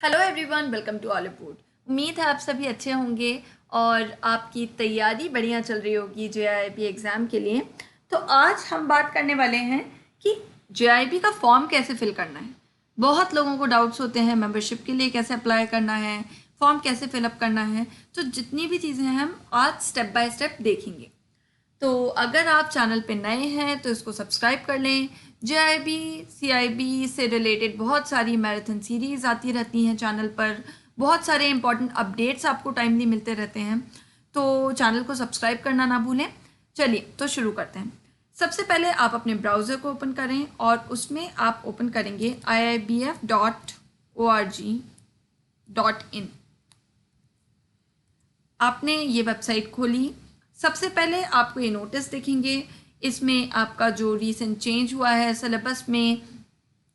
Hello everyone, welcome to Ollywood. उम्मीद है आप सभी अच्छे होंगे और आपकी तैयारी बढ़िया चल रही होगी जेआईबी एग्ज़ाम के लिए। तो आज हम बात करने वाले हैं कि जेआईबी का फॉर्म कैसे फिल करना है। बहुत लोगों को डाउट्स होते हैं मेंबरशिप के लिए कैसे अप्लाई करना है, फॉर्म कैसे फिलअप करना है। तो जितनी भी चीज़ें हैं हम आज स्टेप बाय स्टेप देखेंगे। तो अगर आप चैनल पे नए हैं तो इसको सब्सक्राइब कर लें। जेआईबी सीआईबी से रिलेटेड बहुत सारी मैराथन सीरीज़ आती रहती हैं चैनल पर, बहुत सारे इंपॉर्टेंट अपडेट्स आपको टाइमली मिलते रहते हैं। तो चैनल को सब्सक्राइब करना ना भूलें। चलिए तो शुरू करते हैं। सबसे पहले आप अपने ब्राउज़र को ओपन करें और उसमें आप ओपन करेंगे iibf.org.in। आपने ये वेबसाइट खोली। सबसे पहले आपको ये नोटिस दिखेंगे, इसमें आपका जो रीसेंट चेंज हुआ है सिलेबस में,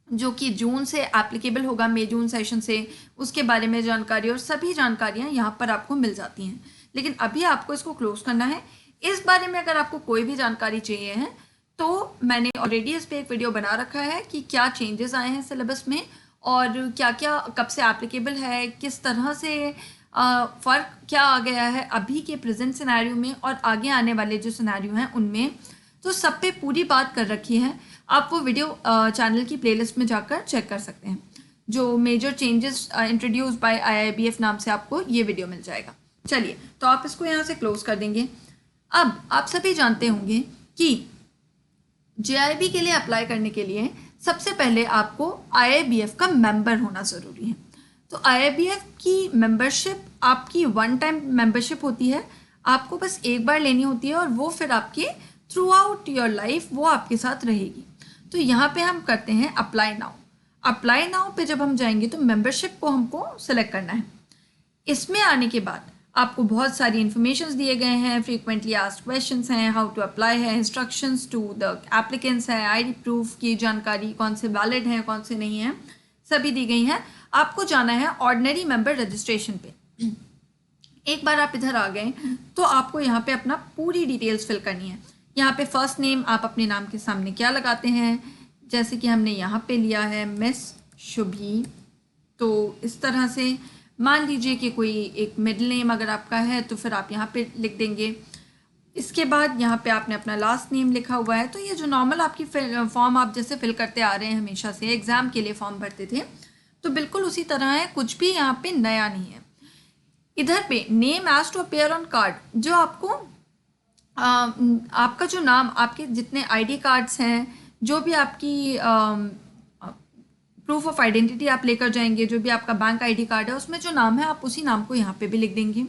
जो कि जून से एप्लीकेबल होगा, मई जून सेशन से, उसके बारे में जानकारी और सभी जानकारियाँ यहाँ पर आपको मिल जाती हैं। लेकिन अभी आपको इसको क्लोज करना है। इस बारे में अगर आपको कोई भी जानकारी चाहिए है तो मैंने ऑलरेडी इस पर एक वीडियो बना रखा है कि क्या चेंजेस आए हैं सिलेबस में और क्या क्या कब से एप्लीकेबल है, किस तरह से फ़र्क क्या आ गया है अभी के प्रेजेंट सिनेरियो में और आगे आने वाले जो सिनेरियो हैं उनमें। तो सब पे पूरी बात कर रखी है। आप वो वीडियो चैनल की प्लेलिस्ट में जाकर चेक कर सकते हैं। जो major changes introduce by IIBF नाम से आपको ये वीडियो मिल जाएगा। चलिए तो आप इसको यहाँ से क्लोज कर देंगे। अब आप सभी जानते होंगे कि जेआईबी के लिए अप्लाई करने के लिए सबसे पहले आपको आईआईबीएफ का मेंबर होना ज़रूरी है। तो आईआईबीएफ की मेंबरशिप आपकी वन टाइम मेंबरशिप होती है, आपको बस एक बार लेनी होती है और वो फिर आपके थ्रू आउट योर लाइफ वो आपके साथ रहेगी। तो यहाँ पे हम करते हैं अप्लाई नाउ। अप्लाई नाउ पे जब हम जाएंगे तो मेंबरशिप को हमको सेलेक्ट करना है। इसमें आने के बाद आपको बहुत सारी इन्फॉर्मेशन दिए गए हैं, फ्रीक्वेंटली आस्क्ड क्वेश्चंस हैं, हाउ टू अप्लाई है, इंस्ट्रक्शंस टू द एप्लीकेंट्स है, आईडी प्रूफ की जानकारी, कौन से वैलिड हैं कौन से नहीं हैं, सभी दी गई हैं। आपको जाना है ऑर्डिनरी मेंबर रजिस्ट्रेशन पे। एक बार आप इधर आ गए तो आपको यहाँ पे अपना पूरी डिटेल्स फिल करनी है। यहाँ पे फर्स्ट नेम आप अपने नाम के सामने क्या लगाते हैं, जैसे कि हमने यहाँ पे लिया है मिस शुभी, तो इस तरह से मान लीजिए कि कोई एक मिडिल नेम अगर आपका है तो फिर आप यहाँ पे लिख देंगे। इसके बाद यहाँ पे आपने अपना लास्ट नेम लिखा हुआ है। तो ये जो नॉर्मल आपकी फॉर्म आप जैसे फिल करते आ रहे हैं हमेशा से, एग्ज़ाम के लिए फॉर्म भरते थे, तो बिल्कुल उसी तरह है, कुछ भी यहाँ पे नया नहीं है। इधर पे name as to appear on card, जो आपको आपका जो नाम, आपके जितने आईडी कार्ड्स हैं, जो भी आपकी प्रूफ ऑफ आइडेंटिटी आप लेकर जाएंगे, जो भी आपका बैंक आईडी कार्ड है उसमें जो नाम है आप उसी नाम को यहाँ पे भी लिख देंगे।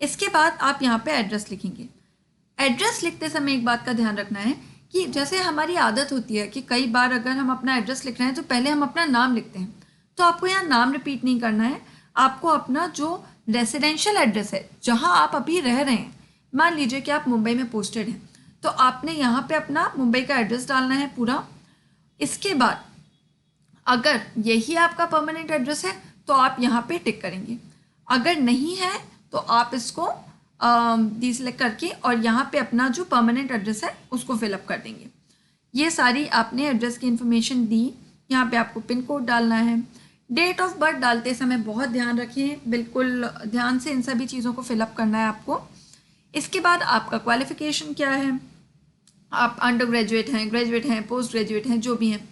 इसके बाद आप यहाँ पे एड्रेस लिखेंगे। एड्रेस लिखते समय एक बात का ध्यान रखना है कि जैसे हमारी आदत होती है कि कई बार अगर हम अपना एड्रेस लिख रहे हैं तो पहले हम अपना नाम लिखते हैं, तो आपको यहाँ नाम रिपीट नहीं करना है। आपको अपना जो रेसिडेंशियल एड्रेस है, जहाँ आप अभी रह रहे हैं, मान लीजिए कि आप मुंबई में पोस्टेड हैं, तो आपने यहाँ पे अपना मुंबई का एड्रेस डालना है पूरा। इसके बाद अगर यही आपका परमानेंट एड्रेस है तो आप यहाँ पे टिक करेंगे, अगर नहीं है तो आप इसको डिसेलेक्ट करके और यहाँ पे अपना जो परमानेंट एड्रेस है उसको फिलअप कर देंगे। ये सारी आपने एड्रेस की इन्फॉर्मेशन दी। यहाँ पे आपको पिन कोड डालना है। डेट ऑफ बर्थ डालते समय बहुत ध्यान रखिए, बिल्कुल ध्यान से इन सभी चीज़ों को फिलअप करना है आपको। इसके बाद आपका क्वालिफिकेशन क्या है, आप अंडर ग्रेजुएट हैं, ग्रेजुएट हैं, पोस्ट ग्रेजुएट हैं, जो भी हैं।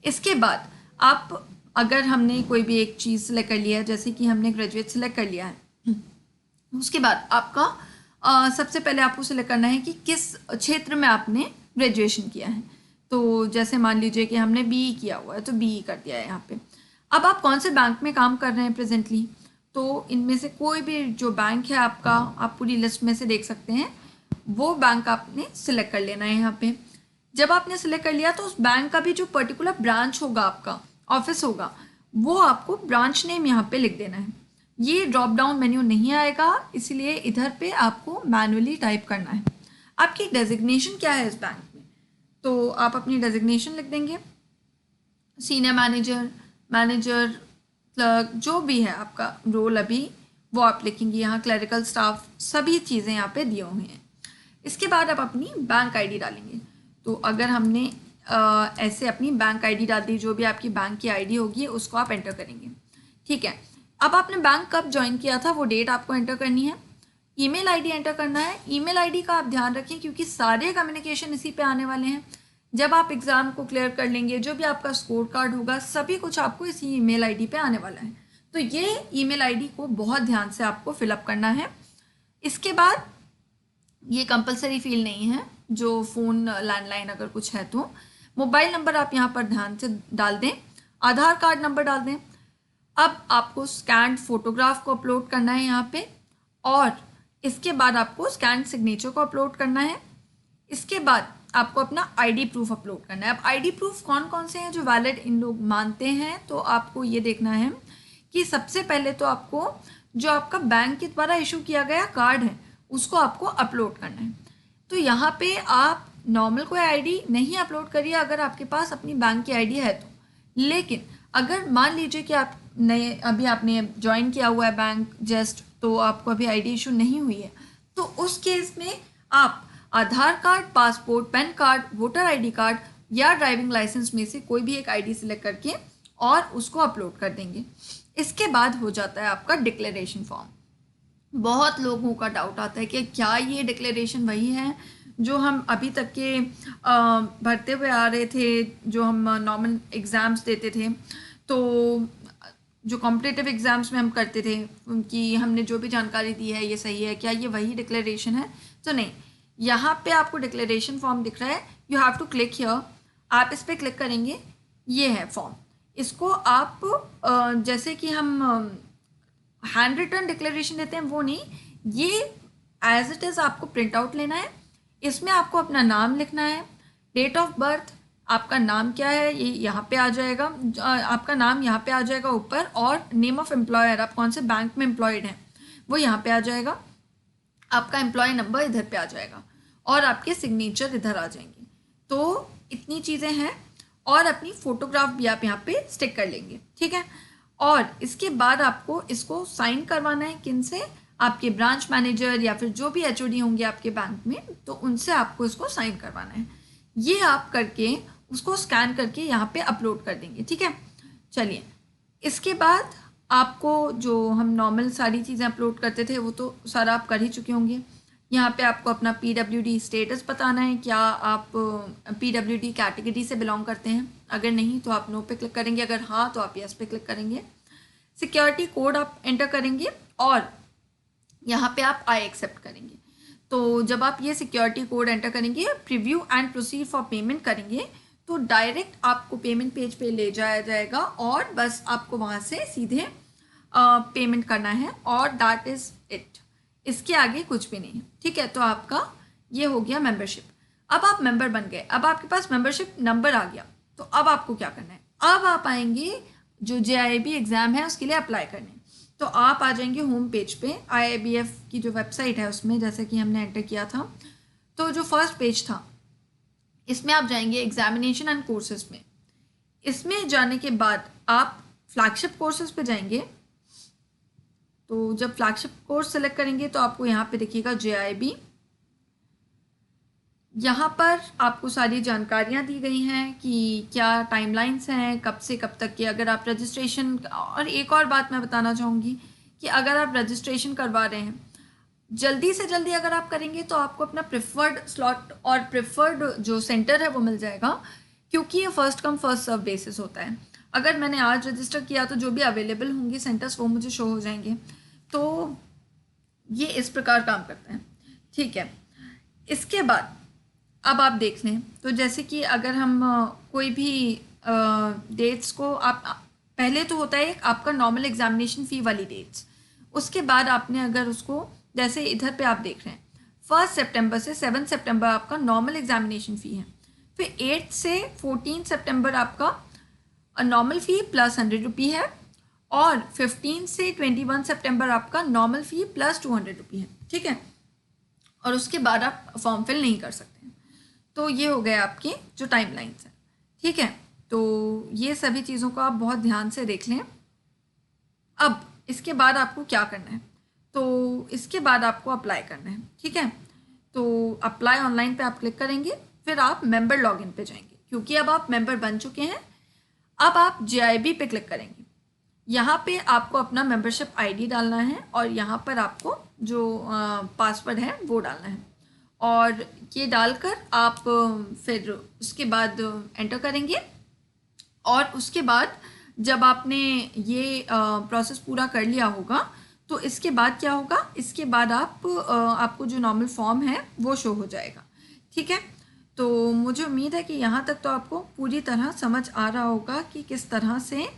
इसके बाद आप अगर हमने कोई भी एक चीज़ सेलेक्ट कर लिया है, जैसे कि हमने ग्रेजुएट सेलेक्ट कर लिया है, उसके बाद आपका सबसे पहले आपको सेलेक्ट करना है कि किस क्षेत्र में आपने ग्रेजुएशन किया है। तो जैसे मान लीजिए कि हमने बीई किया हुआ है तो बीई कर दिया है यहाँ पे। अब आप कौन से बैंक में काम कर रहे हैं प्रेजेंटली, तो इनमें से कोई भी जो बैंक है आपका, आप पूरी लिस्ट में से देख सकते हैं, वो बैंक आपने सिलेक्ट कर लेना है यहाँ पे। जब आपने सिलेक्ट कर लिया तो उस बैंक का भी जो पर्टिकुलर ब्रांच होगा, आपका ऑफिस होगा, वो आपको ब्रांच नेम यहाँ पे लिख देना है। ये ड्रॉप डाउन मेन्यू नहीं आएगा, इसलिए इधर पे आपको मैनुअली टाइप करना है। आपकी डेजिग्नेशन क्या है इस बैंक में, तो आप अपनी डेजिग्नेशन लिख देंगे। सीनियर मैनेजर, मैनेजर, क्लर्क, जो भी है आपका रोल अभी, वो आप लिखेंगे यहाँ। क्लरिकल स्टाफ, सभी चीज़ें यहाँ पे दिए हुए हैं। इसके बाद आप अपनी बैंक आईडी डालेंगे। तो अगर हमने ऐसे अपनी बैंक आईडी डाल दी, जो भी आपकी बैंक की आईडी होगी उसको आप एंटर करेंगे। ठीक है। अब आपने बैंक कब ज्वाइन किया था वो डेट आपको एंटर करनी है। ईमेल आईडी एंटर करना है। ईमेल आईडी का आप ध्यान रखें क्योंकि सारे कम्युनिकेशन इसी पे आने वाले हैं। जब आप एग्ज़ाम को क्लियर कर लेंगे, जो भी आपका स्कोर कार्ड होगा, सभी कुछ आपको इसी ईमेल आईडी पे आने वाला है। तो ये ईमेल आईडी को बहुत ध्यान से आपको फिलअप करना है। इसके बाद ये कंपलसरी फील्ड नहीं है, जो फ़ोन लैंडलाइन अगर कुछ है तो मोबाइल नंबर आप यहाँ पर ध्यान से डाल दें, आधार कार्ड नंबर डाल दें। अब आपको स्कैन्ड फोटोग्राफ को अपलोड करना है यहाँ पे, और इसके बाद आपको स्कैन सिग्नेचर को अपलोड करना है। इसके बाद आपको अपना आईडी प्रूफ अपलोड करना है। अब आईडी प्रूफ कौन कौन से हैं जो वैलिड इन लोग मानते हैं, तो आपको ये देखना है कि सबसे पहले तो आपको जो आपका बैंक के द्वारा इशू किया गया कार्ड है उसको आपको अपलोड करना है। तो यहाँ पे आप नॉर्मल कोई आईडी नहीं अपलोड करिए अगर आपके पास अपनी बैंक की आईडी है तो। लेकिन अगर मान लीजिए कि आप नए अभी आपने ज्वाइन किया हुआ है बैंक जस्ट, तो आपको अभी आईडी इशू नहीं हुई है, तो उस केस में आप Aadhaar card, passport, PAN card, voter ID card या ड्राइविंग लाइसेंस में से कोई भी एक आईडी सिलेक्ट करके और उसको अपलोड कर देंगे। इसके बाद हो जाता है आपका डिक्लेरेशन फॉर्म। बहुत लोगों का डाउट आता है कि क्या ये डिक्लेरेशन वही है जो हम अभी तक के भरते हुए आ रहे थे, जो हम नॉर्मल एग्ज़ाम्स देते थे, तो जो कॉम्पिटिटिव एग्ज़ाम्स में हम करते थे कि हमने जो भी जानकारी दी है ये सही है, क्या ये वही डिक्लेरेशन है? तो नहीं, यहाँ पे आपको डिक्लेरेशन फॉर्म दिख रहा है, you have to click here. आप इस पर क्लिक करेंगे, ये है फॉर्म। इसको आप जैसे कि हम हैंड रिटन डिक्लेरेशन देते हैं वो नहीं, ये एज इट इज़ आपको प्रिंट आउट लेना है। इसमें आपको अपना नाम लिखना है, डेट ऑफ बर्थ, आपका नाम क्या है ये यहाँ पे आ जाएगा, आपका नाम यहाँ पे आ जाएगा ऊपर, और नेम ऑफ एम्प्लॉयर, आप कौन से बैंक में एम्प्लॉयड हैं वो यहाँ पे आ जाएगा, आपका एम्प्लॉय नंबर इधर पे आ जाएगा, और आपके सिग्नेचर इधर आ जाएंगे। तो इतनी चीज़ें हैं, और अपनी फ़ोटोग्राफ भी आप यहाँ पे स्टिक कर लेंगे, ठीक है। और इसके बाद आपको इसको साइन करवाना है, किन से? आपके ब्रांच मैनेजर या फिर जो भी एचओडी होंगे आपके बैंक में, तो उनसे आपको इसको साइन करवाना है। ये आप करके उसको स्कैन करके यहाँ पे अपलोड कर देंगे, ठीक है। चलिए, इसके बाद आपको जो हम नॉर्मल सारी चीज़ें अपलोड करते थे वो तो सारा आप कर ही चुके होंगे। यहाँ पे आपको अपना PWD स्टेटस बताना है, क्या आप PWD कैटेगरी से बिलोंग करते हैं। अगर नहीं तो आप नो पे क्लिक करेंगे, अगर हाँ तो आप यस पे क्लिक करेंगे। सिक्योरिटी कोड आप एंटर करेंगे और यहाँ पे आप आई एक्सेप्ट करेंगे। तो जब आप ये सिक्योरिटी कोड एंटर करेंगे, preview and proceed for payment करेंगे, तो डायरेक्ट आपको पेमेंट पेज पे ले जाया जाएगा, और बस आपको वहाँ से सीधे पेमेंट करना है, और दैट इज़ इट। इसके आगे कुछ भी नहीं, ठीक है। तो आपका ये हो गया मेंबरशिप। अब आप मेंबर बन गए, अब आपके पास मेंबरशिप नंबर आ गया, तो अब आपको क्या करना है? अब आप आएंगे जो JIIB एग्ज़ाम है उसके लिए अप्लाई करने। तो आप आ जाएंगे होम पेज पे, IIBF की जो वेबसाइट है उसमें, जैसे कि हमने एंटर किया था। तो जो फर्स्ट पेज था इसमें आप जाएंगे एग्जामिनेशन एंड कोर्सेज में। इसमें जाने के बाद आप फ्लैगशिप कोर्सेज पे जाएंगे। तो जब फ्लैगशिप कोर्स सेलेक्ट करेंगे तो आपको यहाँ पे देखिएगा JIIB। यहाँ पर आपको सारी जानकारियाँ दी गई हैं कि क्या टाइमलाइंस हैं, कब से कब तक के। अगर आप रजिस्ट्रेशन, और एक और बात मैं बताना चाहूँगी कि अगर आप रजिस्ट्रेशन करवा रहे हैं, जल्दी से जल्दी अगर आप करेंगे तो आपको अपना प्रेफर्ड स्लॉट और प्रेफर्ड जो सेंटर है वो मिल जाएगा, क्योंकि ये first come first serve basis होता है। अगर मैंने आज रजिस्टर किया तो जो भी अवेलेबल होंगे सेंटर्स वो मुझे शो हो जाएंगे। तो ये इस प्रकार काम करता है, ठीक है। इसके बाद अब आप देख लें, तो जैसे कि अगर हम कोई भी डेट्स को आप, पहले तो होता है एक आपका नॉर्मल एग्जामिनेशन फ़ी वाली डेट्स, उसके बाद आपने अगर उसको, जैसे इधर पे आप देख रहे हैं 1 सितंबर से 7 सितंबर आपका नॉर्मल एग्जामिनेशन फ़ी है, फिर 8 से 14 सितंबर आपका नॉर्मल फ़ी प्लस 100 रुपी है, और 15 से 21 सितंबर आपका नॉर्मल फ़ी प्लस 200 रुपी है, ठीक है। और उसके बाद आप फॉर्म फिल नहीं कर सकते। तो ये हो गए आपके जो टाइमलाइंस हैं, ठीक है। तो ये सभी चीज़ों को आप बहुत ध्यान से देख लें। अब इसके बाद आपको क्या करना है? तो इसके बाद आपको अप्लाई करना है, ठीक है। तो अप्लाई ऑनलाइन पे आप क्लिक करेंगे, फिर आप मेंबर लॉगिन पे जाएंगे, क्योंकि अब आप मेंबर बन चुके हैं। अब आप JIIB पे क्लिक करेंगे। यहाँ पे आपको अपना मेंबरशिप आईडी डालना है और यहाँ पर आपको जो पासवर्ड है वो डालना है, और ये डालकर आप फिर उसके बाद एंटर करेंगे। और उसके बाद जब आपने ये प्रोसेस पूरा कर लिया होगा तो इसके बाद क्या होगा, इसके बाद आपको जो नॉर्मल फॉर्म है वो शो हो जाएगा। ठीक है, तो मुझे उम्मीद है कि यहाँ तक तो आपको पूरी तरह समझ आ रहा होगा कि किस तरह से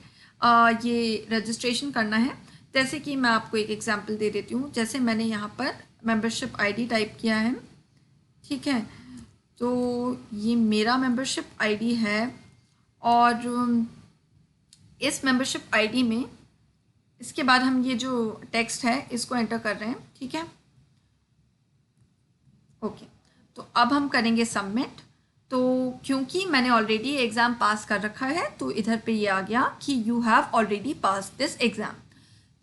ये रजिस्ट्रेशन करना है। जैसे कि मैं आपको एक एग्जांपल दे देती हूँ। जैसे मैंने यहाँ पर मेंबरशिप आईडी टाइप किया है, ठीक है, तो ये मेरा मेंबरशिप आईडी है और इस मेंबरशिप आईडी में इसके बाद हम ये जो टेक्स्ट है इसको एंटर कर रहे हैं। ठीक है, ओके, तो अब हम करेंगे सबमिट। तो क्योंकि मैंने ऑलरेडी एग्ज़ाम पास कर रखा है तो इधर पे ये आ गया कि you have already pass this exam.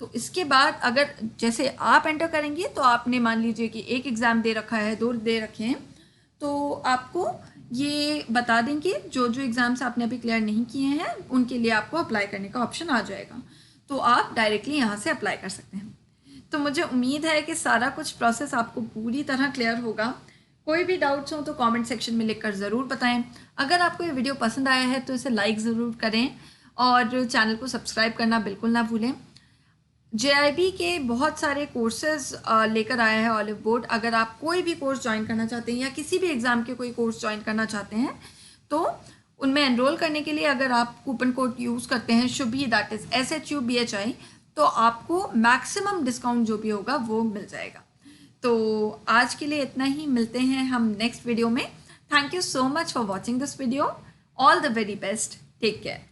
तो इसके बाद अगर जैसे आप एंटर करेंगे तो आपने मान लीजिए कि एक एग्ज़ाम दे रखा है, 2 दे रखे हैं, तो आपको ये बता देंगे जो जो एग्ज़ाम्स आपने अभी क्लियर नहीं किए हैं उनके लिए आपको अप्लाई करने का ऑप्शन आ जाएगा, तो आप डायरेक्टली यहाँ से अप्लाई कर सकते हैं। तो मुझे उम्मीद है कि सारा कुछ प्रोसेस आपको पूरी तरह क्लियर होगा। कोई भी डाउट्स हो तो कमेंट सेक्शन में लिखकर ज़रूर बताएं। अगर आपको ये वीडियो पसंद आया है तो इसे लाइक ज़रूर करें और चैनल को सब्सक्राइब करना बिल्कुल ना भूलें। JIB के बहुत सारे कोर्सेज लेकर आया है ऑलिव बोर्ड। अगर आप कोई भी कोर्स ज्वाइन करना चाहते हैं या किसी भी एग्ज़ाम के कोई कोर्स ज्वाइन करना चाहते हैं तो उनमें एनरोल करने के लिए अगर आप कूपन कोड यूज़ करते हैं शुभी, दैट इज़ SHUBHI, तो आपको मैक्सिमम डिस्काउंट जो भी होगा वो मिल जाएगा। तो आज के लिए इतना ही, मिलते हैं हम नेक्स्ट वीडियो में। Thank you so much for watching this video. All the very best, take care.